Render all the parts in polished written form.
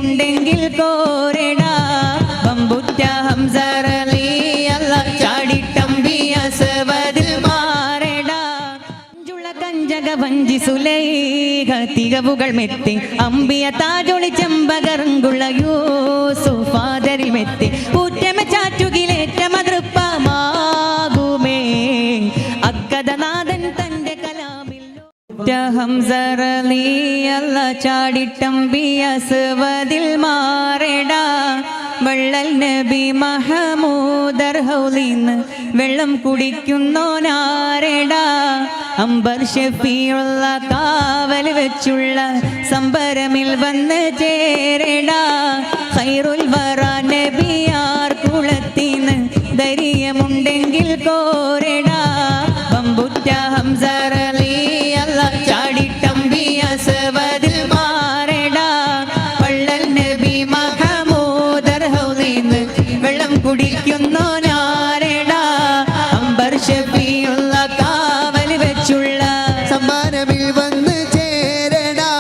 ധൈര്യമുണ്ടെങ്കിൽ കോരടാ ബമ്പുറ്റ ഹംസറലി അല്ല ചാടിട്ടമ്പിയ സവദിൽ മാറടാ ജുള കഞ്ചക വഞ്ചി സുലൈഖ തികവുകൾ മെത്തി അമ്പിയ താജൊളി ചെമ്പകറങ്കുള്ള യൂസുഫാദരിൽ മെത്തി ഊറ്റമ ചാറ്റുകിലേറ്റ മതൃപ്പമാകുമേ അക്കദനാഥൻ തന്റെ കലാമിൽ ഹംസറലി അല്ല ചാടിട്ടമ്പിയ സവദിൽ മാറടാ വള്ളൽ നബി മഹമൂദർ ഹൗലിന്ന് വെള്ളം കുടിക്കുന്നോനാരടാ അംബർ ഷഫീഉള്ള കാവൽ വെച്ചുള്ള സംബരമിൽ വന്ന് ചേരടാ ഖൈറുൽ വറ നബിയാർ കുളത്തിന്ന് ധൈര്യമുണ്ടെങ്കിൽ കോരടാ ബമ്പുറ്റ ഹംസറലി അല്ല ചാടിട്ടമ്പിയ സവദിൽ മാറടാ വള്ളൽ നബി മഹമൂദർ ഹൗലിന്ന് വെള്ളം കുടിക്കുന്നോനാരടാ അംബർ ഷഫീഉള്ള കാവൽ വെച്ചുള്ള സമ്മാനമിൽ വന്ന് ചേരടാ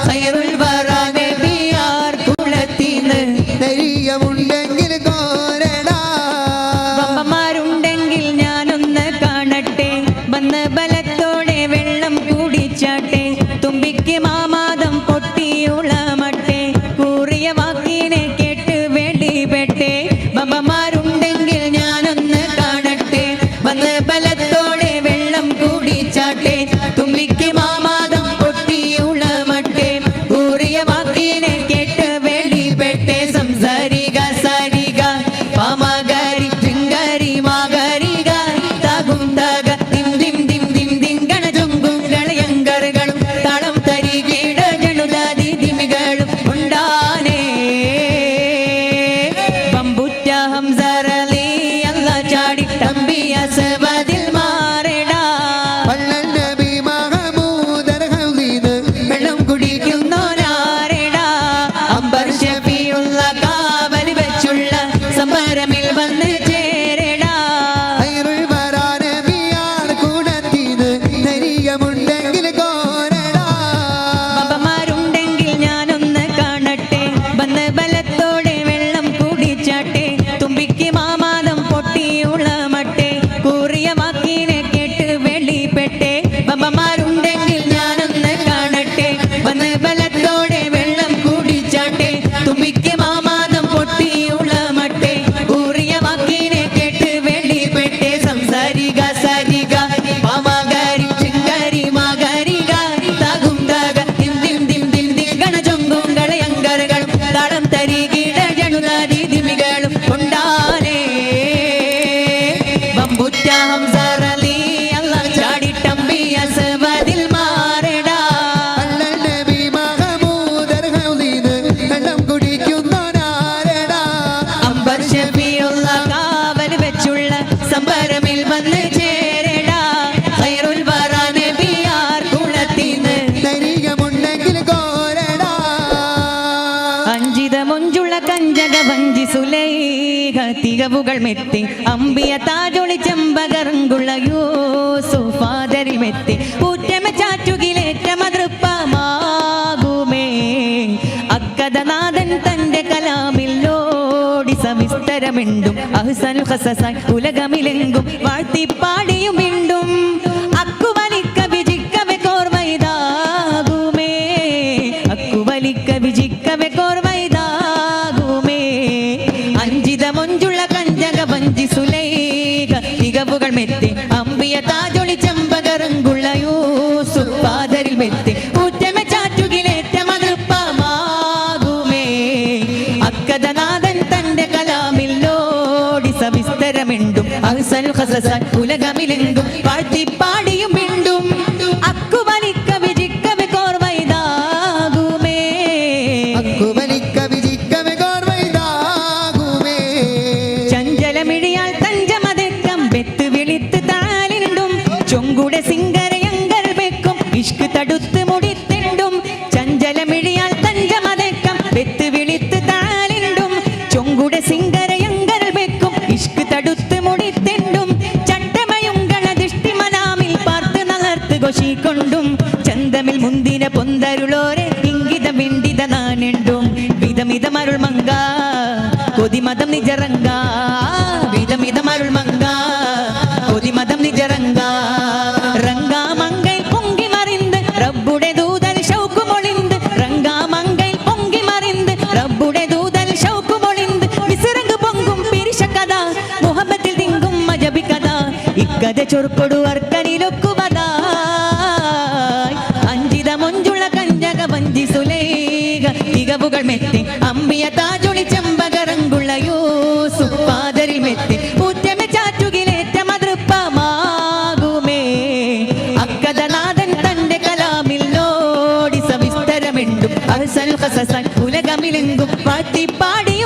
ഖൈറുൽ വറ നബിയാർ കുളത്തിന്ന് ധൈര്യമുണ്ടെങ്കിൽ കോരടാ ബമ്പമാരുണ്ടെങ്കിൽ ഞാനൊന്ന് കാണട്ടെ വന്ന് ബലത്തോടെ വെള്ളം കുടിച്ചാട്ടെ തുമ്പിക്ക് മാമാദം പൊട്ടിയുളമട്ടെ കൂറിയ വാക്കിനെ കേട്ട് വേണ്ടിപ്പെട്ടെ ബമ്പമാരുണ്ടെങ്കിൽ ഞാനൊന്ന് കാണട്ടെ വന്ന് ബലത്തോടെ വെള്ളം കുടിച്ചാട്ടെ തുമ്പിക്ക് മാമാദം പൊട്ടിയുളമട്ടെ കൂറിയ വാക്കിനെ കേട്ട് വേണ്ടിപ്പെട്ടെ സംസാരിക സാരിക പാമകാരി ചിങ്കാരി മാകാരിക താകും താക ദിം ദിം ദിം ദിം ദിം ഗണജുങ്കും ഗളയങ്കറുകളും താളം തരികീട ജണുദാതി ദിമികളും ഉണ്ടാനേ ബമ്പുറ്റ ഹംസറലി അല്ല ചാടിട്ടമ്പിയ സവദിൽ മാറടാ വള്ളൽ നബി മഹമൂദർ ഹൗലിന്ന് വെള്ളം കുടിക്കുന്നോരാരടാ അംബർ ഷഫീഉള്ള കാവൽ വെച്ചുള്ള സംബരമിൽ വന്ന് ചേരടാ ഖൈറുൽ വറ നബിയാർ കുളത്തിന്ന് ധൈര്യമുണ്ടെങ്കിൽ കോരടാ ബമ്പമാരുണ്ടെങ്കിൽ ഞാനൊന്ന് കാണട്ടെ വന്ന് ബലത്തോടെ വെള്ളം കുടിച്ചാട്ടെ തുമ്പിക്ക് മാമാദം പൊട്ടിയുളമട്ടെ കൂറിയ വാക്കിനെ കേട്ട് വെളിപ്പെട്ടെ ബമ്പമാരുണ്ടെങ്കിൽ ഞാനൊന്ന് കാണട്ടെ വന്ന് ബലത്തോടെ വെള്ളം കുടിച്ചാട്ടെ തുമ്പിക്ക് മാമാദം പൊട്ടിയുളമട്ടെ കൂറിയ വാക്കിനെ കേട്ട് വെളിപ്പെട്ടെ സംസാരിക സാരിക പാമകാരി ചിങ്കാരി മാകാരിക താകും താക ദിം ദിം ദിം ദിം ദിം ഗണജൊങ്കും ഗളയങ്കറുകളും താളം തരികീട ജണുദാതി ദിമികളും ഉണ്ടാനേ ബമ്പുറ്റ ഹംസറലി അല്ല ചാടിട്ടമ്പിയ സവദിൽ മാറടാ വള്ളൽ നബി മഹമൂദർ ഹൗലിന്ന് വെള്ളം കുടിക്കുന്നോനാരടാ അംബർ ഷഫീഉള്ള കാവൽ വെച്ചുള്ള സംബരമിൽ വന്ന് ചേരടാ ഖൈറുൽ വറ നബിയാർ കുളത്തിന്ന് ധൈര്യമുണ്ടെങ്കിൽ കോരടാ അഞ്ചിത മൊഞ്ചുള്ള കഞ്ചക വഞ്ചി സുലൈഖ തികവുകൾ മെത്തി അമ്പിയ താജൊളി ചെമ്പകറങ്കുള്ള യൂസുഫാദരിൽ മെത്തി ഊറ്റമ ചാറ്റുകിലേറ്റ മതൃപ്പമാകുമേ അക്കദനാഥൻ തന്റെ കലാമിൽ ലോടി സവിസ്തരമിണ്ടും അഹ്സനുൽ ഖസസായി ഉലകമിലെങ്കും വാഴ്ത്തിപ്പാടിയും മിണ്ടും അക്കുവലിക്ക വിജിക്കവെ കോർവൈതാകുമേ അക്കുവലിക്ക വിജിക്കവെ കോർവൈതാകുമേ അഞ്ചിത മൊഞ്ചുള്ള കഞ്ചക വഞ്ചി സുലൈഖ തികവുകൾ മെത്തി അമ്പിയ താജൊളി ചെമ്പകറങ്കുള്ള യൂസുഫാദരിൽ മെത്തി ഊറ്റമ ചാറ്റുകിലേറ്റ മതൃപ്പമാകുമേ അക്കദനാഥൻ തന്റെ കലാമിൽ ലോടി സവിസ്തരമിണ്ടും അഹ്സനുൽ ഖസസായി ഉലകമിലെങ്കും വാഴ്ത്തിപ്പാടിയും മിണ്ടും അക്കുവലിക്ക വിജിക്കവെ കോർവൈതാകുമേ അക്കുവലിക്ക വിജിക്കവെ കോർവൈതാകുമേ ചഞ്ചലമിഴിയാൽ തഞ്ചമതക്കം വെത്ത് വിളിത്ത് താലിണ്ടും ചൊങ്കുടെ സിംഗരയങ്കൽ വെക്കും ഇഷ്ക് തടുത്ത് മുടിത്തിണ്ടും ചഞ്ചലമിഴിയാൽ തഞ്ചമതക്കം വെത്ത് വിളിത്ത് താലിണ്ടും ചൊങ്കുടെ സിംഗരയങ്കൽ വെക്കും ഇഷ്ക് തടുത്ത് മുടിത്തിണ്ടും ചട്ടമയും ഗണദിഷ്ടി മനാമിൽ പാർത്ത് വിധമിതമരുൾ മങ്ക കൊതിമതം നിജറങ്ക വിധമിതമരുൾ മങ്ക കൊതിമതം നിജറങ്ക റങ്കാമങ്കൈ പൊങ്കി മറിந்து റബ്ബുടെ ദൂതൽ ഷൗക്കുമൊളിந்து റങ്കാമങ്കൈ പൊങ്കി മറിந்து റബ്ബുടെ ദൂതൽ ഷൗക്കുമൊളിந்து വിസിറങ്ങ് പൊങ്കും പിരിശക്കഥ മുഹബത്തിൽ തിങ്കും മജബി കഥ ഇക്കഥ ചൊറുക്കൊടു അർക്കനിലൊക്കുമതാ അഞ്ചിത മൊഞ്ചുള്ള കഞ്ചക വഞ്ചി സുലേഖ തികവുകൾ മെത്തി അമ്പിയ താജുളി ചെമ്പകറങ്കുള്ള യൂസുഫ് പാദരിൽ മെത്തി ഊറ്റമെ ചാറ്റുകിലേറ്റ മതൃപ്പമാകുമേ അക്കഥനാഥൻ തന്റെ കലാമിൽ ലോടി സവിസ്തരമെണ്ടും അഹ്സൽ ഖസസൻ ഉലകമിലെങ്കും പാട്ടിപ്പാടി